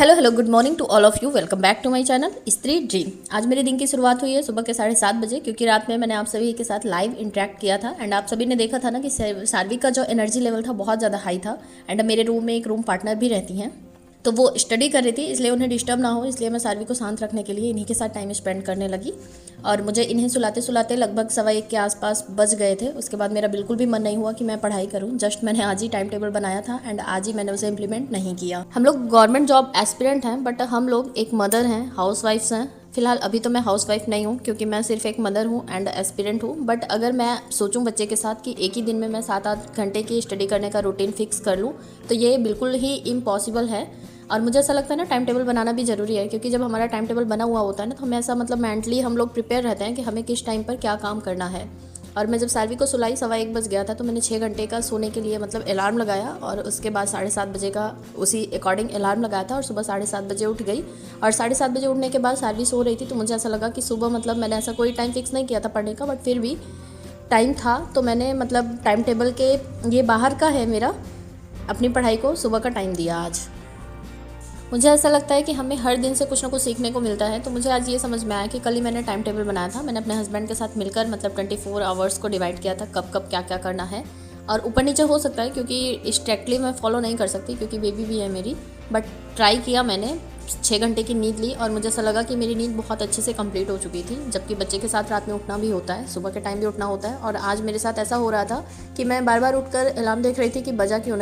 Hello good morning to all of you. Welcome back to my channel Stree dream. आज मेरे दिन की शुरुआत हुई है सुबह के 7:30 बजे, क्योंकि रात में मैंने आप सभी के साथ लाइव इंटरेक्ट किया था एंड आप सभी ने देखा था ना कि सार्वी का जो एनर्जी लेवल था बहुत ज़्यादा हाई था। एंड मेरे रूम में एक रूम पार्टनर भी रहती हैं, तो वो स्टडी कर रही थी, इसलिए उन्हें डिस्टर्ब ना हो, इसलिए मैं सार्वी को शांत रखने के लिए इन्हीं के साथ टाइम स्पेंड करने लगी। और मुझे इन्हें सुलाते सुलाते लगभग 1:15 के आसपास बज गए थे। उसके बाद मेरा बिल्कुल भी मन नहीं हुआ कि मैं पढ़ाई करूं। जस्ट मैंने आज ही टाइम टेबल बनाया था एंड आज ही मैंने उसे इम्प्लीमेंट नहीं किया। हम लोग गवर्नमेंट जॉब एस्पिरेंट हैं, बट हम लोग एक मदर हैं, हाउस वाइफ्स हैं। फिलहाल अभी तो मैं हाउस वाइफ नहीं हूँ, क्योंकि मैं सिर्फ एक मदर हूँ एंड एस्पिरेंट हूँ। बट अगर मैं सोचूं बच्चे के साथ कि एक ही दिन में मैं 7-8 घंटे की स्टडी करने का रूटीन फिक्स कर लूँ, तो ये बिल्कुल ही इम्पॉसिबल है। और मुझे ऐसा लगता है ना, टाइम टेबल बनाना भी ज़रूरी है, क्योंकि जब हमारा टाइम टेबल बना हुआ होता है ना, तो हमें ऐसा मतलब मेंटली हम लोग प्रिपेयर रहते हैं कि हमें किस टाइम पर क्या काम करना है। और मैं जब सार्वी को सुलाई 1:15 बज गया था, तो मैंने 6 घंटे का सोने के लिए मतलब अलार्म लगाया और उसके बाद 7:30 बजे का उसी अकॉर्डिंग अलार्म लगाया था और सुबह 7:30 बजे उठ गई। और 7:30 बजे उठने के बाद सार्वी सो रही थी, तो मुझे ऐसा लगा कि सुबह मतलब मैंने ऐसा कोई टाइम फिक्स नहीं किया था पढ़ने का, बट फिर भी टाइम था, तो मैंने मतलब टाइम टेबल के ये बाहर का है मेरा, अपनी पढ़ाई को सुबह का टाइम दिया आज। मुझे ऐसा लगता है कि हमें हर दिन से कुछ ना कुछ सीखने को मिलता है। तो मुझे आज ये समझ में आया कि कल ही मैंने टाइम टेबल बनाया था, मैंने अपने हस्बैंड के साथ मिलकर मतलब 24 आवर्स को डिवाइड किया था, कब कब क्या क्या करना है। और ऊपर नीचे हो सकता है, क्योंकि स्ट्रिक्टली मैं फॉलो नहीं कर सकती, क्योंकि बेबी भी है मेरी। बट ट्राई किया मैंने, 6 घंटे की नींद ली और मुझे ऐसा लगा कि मेरी नींद बहुत अच्छे से कंप्लीट हो चुकी थी। जबकि बच्चे के साथ रात में उठना भी होता है, सुबह के टाइम भी उठना होता है। और आज मेरे साथ ऐसा हो रहा था कि मैं बार बार उठकर अलार्म देख रही थी कि बजा क्यों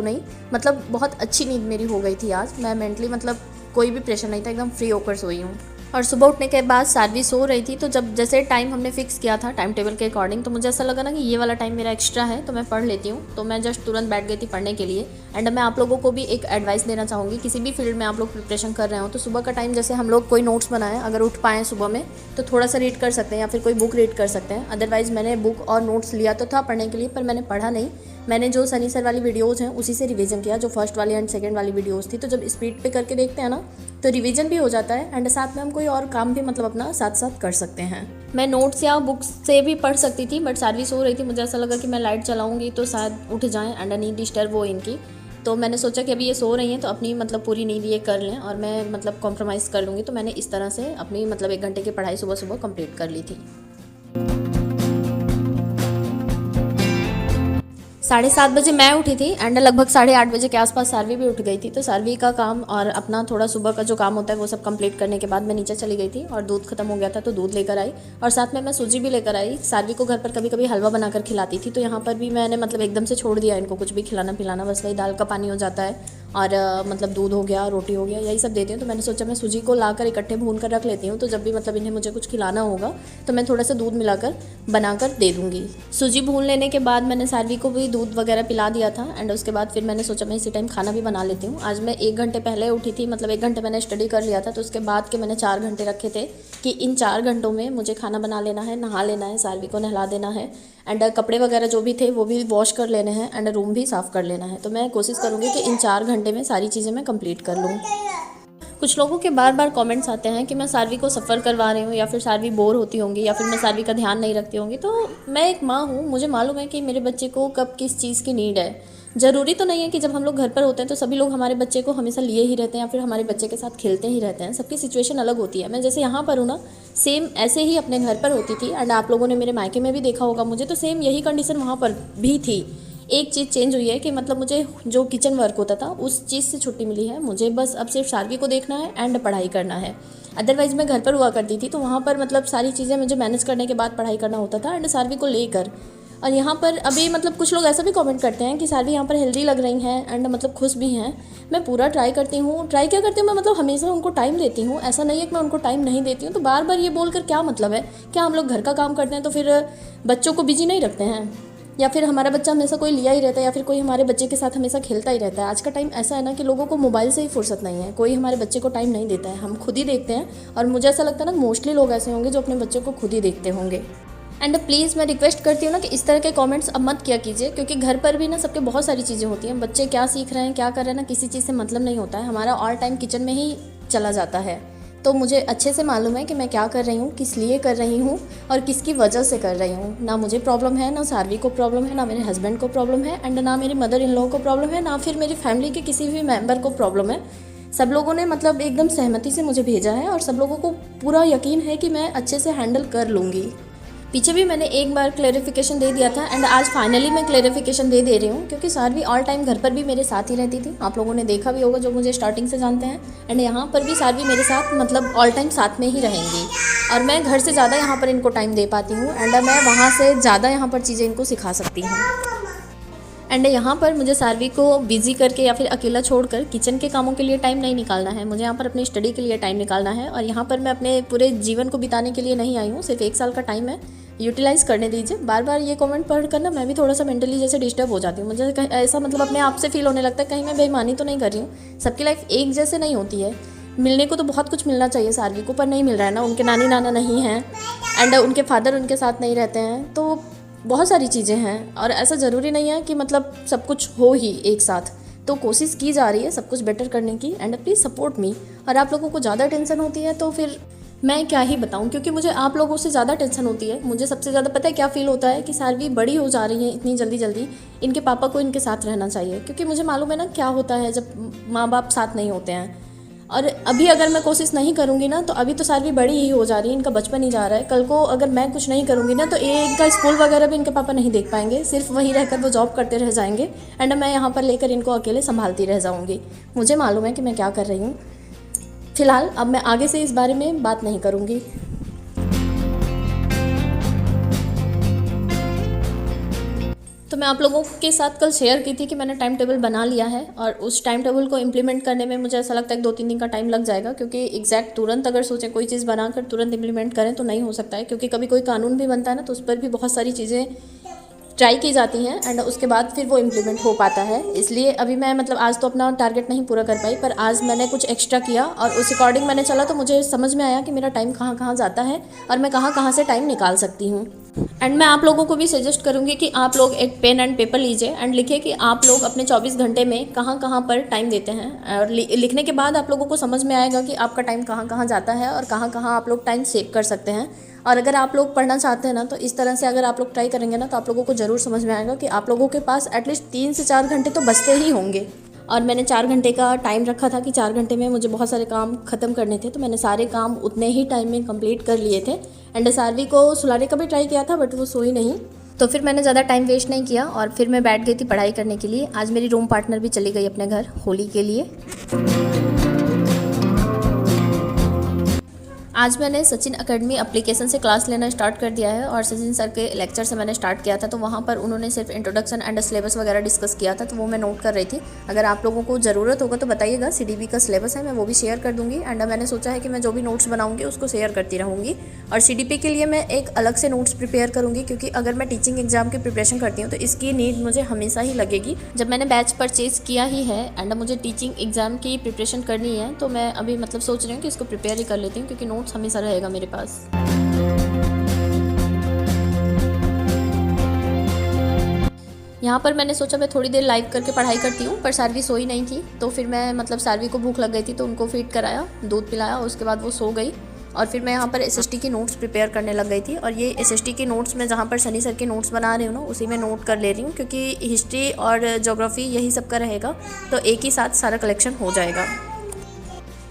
नहीं। मतलब बहुत अच्छी नींद मेरी हो गई थी आज। मैं मेंटली मतलब कोई भी प्रेशर नहीं था, एकदम फ्री होकर सोई हूँ। और सुबह उठने के बाद सार्वी सो रही थी, तो जब जैसे टाइम हमने फिक्स किया था टाइम टेबल के अकॉर्डिंग, तो मुझे ऐसा लगा ना कि ये वाला टाइम मेरा एक्स्ट्रा है, तो मैं पढ़ लेती हूँ। तो मैं जस्ट तुरंत बैठ गई थी पढ़ने के लिए। एंड मैं आप लोगों को भी एक एडवाइस देना चाहूँगी, किसी भी फील्ड में आप लोग प्रिपरेशन कर रहे हो, तो सुबह का टाइम जैसे हम लोग कोई नोट्स बनाएं, अगर उठ पाएँ सुबह में, तो थोड़ा सा रीड कर सकते हैं या फिर कोई बुक रीड कर सकते हैं। अदरवाइज़ मैंने बुक और नोट्स लिया तो था पढ़ने के लिए, पर मैंने पढ़ा नहीं। मैंने जो सनी सर वाली वीडियोज़ हैं उसी से रिवीजन किया, जो फर्स्ट वाली एंड सेकंड वाली वीडियोज़ थी। तो जब स्पीड पे करके देखते हैं ना, तो रिवीजन भी हो जाता है एंड साथ में हम कोई और काम भी मतलब अपना साथ साथ कर सकते हैं। मैं नोट्स या बुक्स से भी पढ़ सकती थी, बट सार्वी सो रही थी, मुझे ऐसा लगा कि मैं लाइट चलाऊंगी तो शायद उठ जाएं एंड नींद डिस्टर्ब हो इनकी। तो मैंने सोचा कि अभी ये सो रही हैं, तो अपनी मतलब पूरी नींद ये कर लें और मैं मतलब कॉम्प्रोमाइज़ कर लूँगी। तो मैंने इस तरह से अपनी मतलब 1 घंटे की पढ़ाई सुबह सुबह कंप्लीट कर ली थी। 7:30 बजे मैं उठी थी एंड लगभग 8:30 बजे के आसपास सार्वी भी उठ गई थी। तो सार्वी का काम और अपना थोड़ा सुबह का जो काम होता है वो सब कंप्लीट करने के बाद मैं नीचे चली गई थी और दूध खत्म हो गया था, तो दूध लेकर आई और साथ में मैं सूजी भी लेकर आई। सार्वी को घर पर कभी कभी हलवा बनाकर खिलाती थी, तो यहाँ पर भी मैंने मतलब एकदम से छोड़ दिया इनको कुछ भी खिलाना पिलाना, बस वही दाल का पानी हो जाता है और मतलब दूध हो गया, रोटी हो गया, यही सब देती हूँ। तो मैंने सोचा मैं सूजी को लाकर इकट्ठे भून कर रख लेती हूँ, तो जब भी मतलब इन्हें मुझे कुछ खिलाना होगा तो मैं थोड़ा सा दूध मिलाकर बनाकर दे दूँगी। सूजी भून लेने के बाद मैंने सार्वी को भी दूध वगैरह पिला दिया था एंड उसके बाद फिर मैंने सोचा मैं इसी टाइम खाना भी बना लेती हूँ। आज मैं 1 घंटे पहले उठी थी, मतलब 1 घंटे मैंने स्टडी कर लिया था, तो उसके बाद के मैंने 4 घंटे रखे थे कि इन 4 घंटों में मुझे खाना बना लेना है, नहा लेना है, सार्वी को नहला देना है एंड कपड़े वगैरह जो भी थे वो भी वॉश कर लेने हैं एंड रूम भी साफ़ कर लेना है। तो मैं कोशिश करूँगी कि इन 4 घंटे में सारी चीज़ें मैं कंप्लीट कर लूँ। कुछ लोगों के बार बार कमेंट्स आते हैं कि मैं सार्वी को सफ़र करवा रही हूँ या फिर सार्वी बोर होती होंगी या फिर मैं सार्वी का ध्यान नहीं रखती होंगी। तो मैं एक माँ हूँ, मुझे मालूम है कि मेरे बच्चे को कब किस चीज़ की नीड है। ज़रूरी तो नहीं है कि जब हम लोग घर पर होते हैं तो सभी लोग हमारे बच्चे को हमेशा लिए ही रहते हैं या फिर हमारे बच्चे के साथ खेलते ही रहते हैं। सबकी सिचुएशन अलग होती है। मैं जैसे यहाँ पर हूँ ना, सेम ऐसे ही अपने घर पर होती थी एंड आप लोगों ने मेरे मायके में भी देखा होगा मुझे, तो सेम यही कंडीशन वहाँ पर भी थी। एक चीज़ चेंज हुई है कि मतलब मुझे जो किचन वर्क होता था उस चीज़ से छुट्टी मिली है। मुझे बस अब सिर्फ सार्वी को देखना है एंड पढ़ाई करना है। अदरवाइज़ मैं घर पर हुआ करती थी, तो वहाँ पर मतलब सारी चीज़ें मुझे मैनेज करने के बाद पढ़ाई करना होता था एंड सार्वी को लेकर। और यहाँ पर अभी मतलब कुछ लोग ऐसा भी कमेंट करते हैं कि सार्वी यहाँ पर हेल्दी लग रही हैं एंड मतलब खुश भी हैं। मैं पूरा ट्राई करती हूँ। ट्राई क्या करती हूँ मैं, मतलब हमेशा उनको टाइम देती हूँ। ऐसा नहीं है कि मैं उनको टाइम नहीं देती हूँ। तो बार बार ये बोलकर क्या मतलब है? क्या हम लोग घर का काम करते हैं तो फिर बच्चों को बिजी नहीं रखते हैं, या फिर हमारा बच्चा हमेशा कोई लिया ही रहता है, या फिर कोई हमारे बच्चे के साथ हमेशा खेलता ही रहता है। आज का टाइम ऐसा है ना कि लोगों को मोबाइल से ही फुर्सत नहीं है, कोई हमारे बच्चे को टाइम नहीं देता है, हम खुद ही देखते हैं। और मुझे ऐसा लगता है ना, मोस्टली लोग ऐसे होंगे जो अपने बच्चों को खुद ही देखते होंगे। एंड प्लीज़ मैं रिक्वेस्ट करती हूँ ना कि इस तरह के कमेंट्स अब मत किया कीजिए, क्योंकि घर पर भी ना सबके बहुत सारी चीज़ें होती हैं। बच्चे क्या सीख रहे हैं, क्या कर रहे हैं ना, किसी चीज़ से मतलब नहीं होता है। हमारा ऑल टाइम किचन में ही चला जाता है। तो मुझे अच्छे से मालूम है कि मैं क्या कर रही हूँ, किस लिए कर रही हूँ और किसकी वजह से कर रही हूँ। ना मुझे प्रॉब्लम है, ना सार्वी को प्रॉब्लम है, ना मेरे हस्बैंड को प्रॉब्लम है एंड ना मेरी मदर इन लॉ को प्रॉब्लम है, ना फिर मेरी फैमिली के किसी भी मेंबर को प्रॉब्लम है। सब लोगों ने मतलब एकदम सहमति से मुझे भेजा है और सब लोगों को पूरा यकीन है कि मैं अच्छे से हैंडल कर लूँगी। पीछे भी मैंने एक बार क्लेरिफिकेशन दे दिया था एंड आज फाइनली मैं क्लेरिफिकेशन दे रही हूँ, क्योंकि सारवी ऑल टाइम घर पर भी मेरे साथ ही रहती थी। आप लोगों ने देखा भी होगा जो मुझे स्टार्टिंग से जानते हैं। एंड यहाँ पर भी सारवी मेरे साथ मतलब ऑल टाइम साथ में ही रहेंगी और मैं घर से ज़्यादा यहाँ पर इनको टाइम दे पाती हूँ एंड मैं वहाँ से ज़्यादा यहाँ पर चीज़ें इनको सिखा सकती हूँ। एंड यहाँ पर मुझे सारवी को बिजी करके या फिर अकेला छोड़कर किचन के कामों के लिए टाइम नहीं निकालना है, मुझे यहाँ पर अपनी स्टडी के लिए टाइम निकालना है। और यहाँ पर मैं अपने पूरे जीवन को बिताने के लिए नहीं आई हूँ, सिर्फ 1 साल का टाइम है, यूटिलाइज़ करने दीजिए। बार बार ये कमेंट पढ़ कर ना मैं भी थोड़ा सा मेंटली जैसे डिस्टर्ब हो जाती हूँ। मुझे ऐसा मतलब अपने आप से फील होने लगता है कहीं मैं बेईमानी तो नहीं कर रही हूँ। सबकी लाइफ एक जैसे नहीं होती है, मिलने को तो बहुत कुछ मिलना चाहिए सारवी को, पर नहीं मिल रहा है ना। उनके नानी नाना नहीं हैं एंड उनके फादर उनके साथ नहीं रहते हैं, तो बहुत सारी चीज़ें हैं और ऐसा ज़रूरी नहीं है कि मतलब सब कुछ हो ही एक साथ। तो कोशिश की जा रही है सब कुछ बेटर करने की एंड प्लीज़ सपोर्ट मी। और आप लोगों को ज़्यादा टेंशन होती है तो फिर मैं क्या ही बताऊं, क्योंकि मुझे आप लोगों से ज़्यादा टेंशन होती है। मुझे सबसे ज़्यादा पता है क्या फ़ील होता है कि सारवी बड़ी हो जा रही है इतनी जल्दी जल्दी, इनके पापा को इनके साथ रहना चाहिए, क्योंकि मुझे मालूम है ना क्या होता है जब माँ बाप साथ नहीं होते हैं। और अभी अगर मैं कोशिश नहीं करूँगी ना तो अभी तो सारवी बड़ी ही हो जा रही है, इनका बचपन ही जा रहा है। कल को अगर मैं कुछ नहीं करूँगी ना तो इनका स्कूल वगैरह भी इनके पापा नहीं देख पाएंगे, सिर्फ वहीं रहकर वो जॉब करते रह जाएंगे एंड मैं यहाँ पर लेकर इनको अकेले संभालती रह जाऊँगी। मुझे मालूम है कि मैं क्या कर रही हूँ। फिलहाल अब मैं आगे से इस बारे में बात नहीं करूँगी। तो मैं आप लोगों के साथ कल शेयर की थी कि मैंने टाइम टेबल बना लिया है और उस टाइम टेबल को इम्प्लीमेंट करने में मुझे ऐसा लगता है कि 2-3 दिन का टाइम लग जाएगा, क्योंकि एग्जैक्ट तुरंत अगर सोचें कोई चीज़ बनाकर तुरंत इम्प्लीमेंट करें तो नहीं हो सकता है, क्योंकि कभी कोई कानून भी बनता है ना तो उस पर भी बहुत सारी चीज़ें ट्राई की जाती हैं एंड उसके बाद फिर वो इम्प्लीमेंट हो पाता है। इसलिए अभी मैं मतलब आज तो अपना टारगेट नहीं पूरा कर पाई, पर आज मैंने कुछ एक्स्ट्रा किया और उस अकॉर्डिंग मैंने चला तो मुझे समझ में आया कि मेरा टाइम कहाँ कहाँ जाता है और मैं कहाँ कहाँ से टाइम निकाल सकती हूँ। एंड मैं आप लोगों को भी सजेस्ट करूँगी कि आप लोग एक पेन एंड पेपर लीजिए एंड लिखिए कि आप लोग अपने 24 घंटे में कहाँ कहाँ पर टाइम देते हैं। और लिखने के बाद आप लोगों को समझ में आएगा कि आपका टाइम कहाँ कहाँ जाता है और कहाँ कहाँ आप लोग टाइम सेव कर सकते हैं। और अगर आप लोग पढ़ना चाहते हैं ना तो इस तरह से अगर आप लोग ट्राई करेंगे ना तो आप लोगों को ज़रूर समझ में आएगा कि आप लोगों के पास एटलीस्ट 3 से 4 घंटे तो बचते ही होंगे। और मैंने 4 घंटे का टाइम रखा था कि 4 घंटे में मुझे बहुत सारे काम ख़त्म करने थे, तो मैंने सारे काम उतने ही टाइम में कंप्लीट कर लिए थे। एंड सारवी को सुलाने का भी ट्राई किया था बट वो सोई नहीं, तो फिर मैंने ज़्यादा टाइम वेस्ट नहीं किया और फिर मैं बैठ गई थी पढ़ाई करने के लिए। आज मेरी रूम पार्टनर भी चली गई अपने घर होली के लिए। आज मैंने सचिन एकेडमी एप्लीकेशन से क्लास लेना स्टार्ट कर दिया है और सचिन सर के लेक्चर से मैंने स्टार्ट किया था, तो वहाँ पर उन्होंने सिर्फ इंट्रोडक्शन एंड सिलेबस वगैरह डिस्कस किया था, तो वो मैं नोट कर रही थी। अगर आप लोगों को ज़रूरत होगा तो बताइएगा, CDB का सिलेबस है, मैं वो भी शेयर कर दूँगी। एंड मैंने सोचा है कि मैं जो भी नोट्स बनाऊँगी उसको शेयर करती रहूँगी। और CDP के लिए मैं एक अलग से नोट्स प्रिपेयर करूँगी, क्योंकि अगर मैं टीचिंग एग्जाम की प्रिपरेशन करती हूँ तो इसकी नीड मुझे हमेशा ही लगेगी। जब मैंने बैच परचेज़ किया ही है एंड मुझे टीचिंग एग्जाम की प्रिपरेशन करनी है, तो मैं अभी मतलब सोच रही हूँ कि इसको प्रिपेयर ही कर लेती हूँ, क्योंकि नोट्स हमेशा रहेगा मेरे पास। यहाँ पर मैंने सोचा मैं थोड़ी देर लाइव करके पढ़ाई करती हूँ, पर सारवी सोई नहीं थी, तो फिर मैं मतलब सारवी को भूख लग गई थी तो उनको फीड कराया, दूध पिलाया, उसके बाद वो सो गई। और फिर मैं यहाँ पर SST की नोट्स प्रिपेयर करने लग गई थी। और ये SST की नोट्स मैं जहाँ पर सनी सर के नोट्स बना रही हूँ ना उसी में नोट कर ले रही हूँ, क्योंकि हिस्ट्री और ज्योग्राफी यही सब का रहेगा, तो एक ही साथ सारा कलेक्शन हो जाएगा।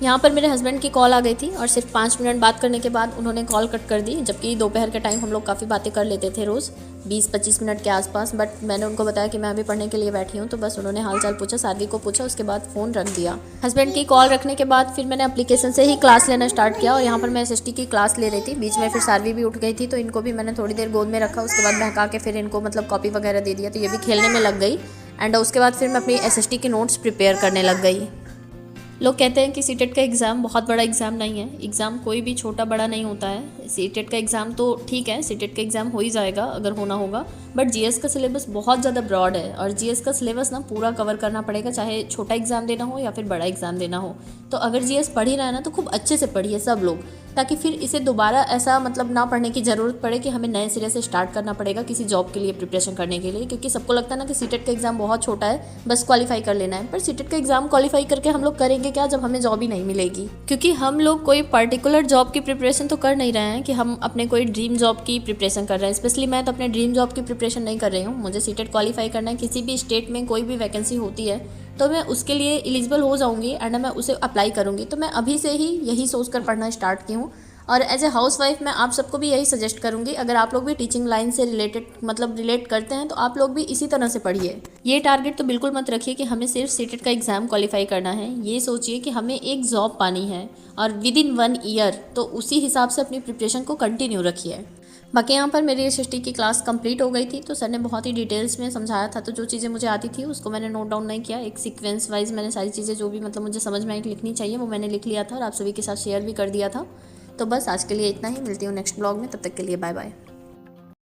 यहाँ पर मेरे हस्बैंड की कॉल आ गई थी और सिर्फ 5 मिनट बात करने के बाद उन्होंने कॉल कट कर दी, जबकि दोपहर के टाइम हम लोग काफ़ी बातें कर लेते थे रोज़ 20-25 मिनट के आसपास। बट मैंने उनको बताया कि मैं अभी पढ़ने के लिए बैठी हूँ, तो बस उन्होंने हालचाल पूछा, सारवी को पूछा, उसके बाद फ़ोन रख दिया। हस्बैंड की कॉल रखने के बाद फिर मैंने एप्लीकेशन से ही क्लास लेना स्टार्ट किया और यहाँ पर मैं SST की क्लास ले रही थी। बीच में फिर सारवी भी उठ गई थी, तो इनको भी मैंने थोड़ी देर गोद में रखा, उसके बाद बहका के फिर इनको मतलब कॉपी वगैरह दे दिया, तो ये भी खेलने में लग गई। एंड उसके बाद फिर मैं अपनी SST के नोट्स प्रिपेयर करने लग गई। लोग कहते हैं कि सीटेट का एग्ज़ाम बहुत बड़ा एग्ज़ाम नहीं है। एग्ज़ाम कोई भी छोटा बड़ा नहीं होता है। सीटेट का एग्ज़ाम तो ठीक है, सीटेट का एग्ज़ाम हो ही जाएगा अगर होना होगा, बट GS का सिलेबस बहुत ज़्यादा ब्रॉड है और GS का सिलेबस ना पूरा कवर करना पड़ेगा, चाहे छोटा एग्ज़ाम देना हो या फिर बड़ा एग्ज़ाम देना हो। तो अगर GS पढ़ ही रहा है ना तो खूब अच्छे से पढ़िए सब लोग, ताकि फिर इसे दोबारा ऐसा मतलब ना पढ़ने की ज़रूरत पड़े कि हमें नए सिरे से स्टार्ट करना पड़ेगा किसी जॉब के लिए प्रिपरेशन करने के लिए। क्योंकि सबको लगता है ना कि सीटेट का एग्ज़ाम बहुत छोटा है, बस क्वालिफाई कर लेना है, पर सीटेट का एग्ज़ाम क्वालिफाई करके हम लोग करेंगे क्या जब हमें जॉब ही नहीं मिलेगी। क्योंकि हम लोग कोई पर्टिकुलर जॉब की प्रिपरेशन तो कर नहीं रहे हैं कि हम अपने कोई ड्रीम जॉब की प्रिपरेशन कर रहे हैं। स्पेशली मैं तो अपने ड्रीम जॉब की प्रिपरेशन नहीं कर रही हूँ। मुझे सीटेट क्वालिफाई करना है, किसी भी स्टेट में कोई भी वैकेंसी होती है तो मैं उसके लिए एलिजिबल हो जाऊँगी एंड मैं उसे अप्लाई करूँगी। तो मैं अभी से ही यही सोच कर पढ़ना स्टार्ट की हूँ। और एज ए हाउस वाइफ मैं आप सबको भी यही सजेस्ट करूँगी, अगर आप लोग भी टीचिंग लाइन से रिलेट करते हैं तो आप लोग भी इसी तरह से पढ़िए। ये टारगेट तो बिल्कुल मत रखिए कि हमें सिर्फ सीटेट का एग्ज़ाम क्वालिफाई करना है। ये सोचिए कि हमें एक जॉब पानी है और विद इन 1 ईयर, तो उसी हिसाब से अपनी प्रिपरेशन को कंटिन्यू रखिए। बाकी यहाँ पर मेरी एसएसटी की क्लास कंप्लीट हो गई थी, तो सर ने बहुत ही डिटेल्स में समझाया था। तो जो चीज़ें मुझे आती थी उसको मैंने नोट डाउन नहीं किया, एक सीक्वेंस वाइज मैंने सारी चीज़ें जो भी मुझे समझ में आई लिखनी चाहिए वो मैंने लिख लिया था और आप सभी के साथ शेयर भी कर दिया था। तो बस आज के लिए इतना ही, मिलती हूँ नेक्स्ट ब्लॉग में, तब तक के लिए बाय बाय।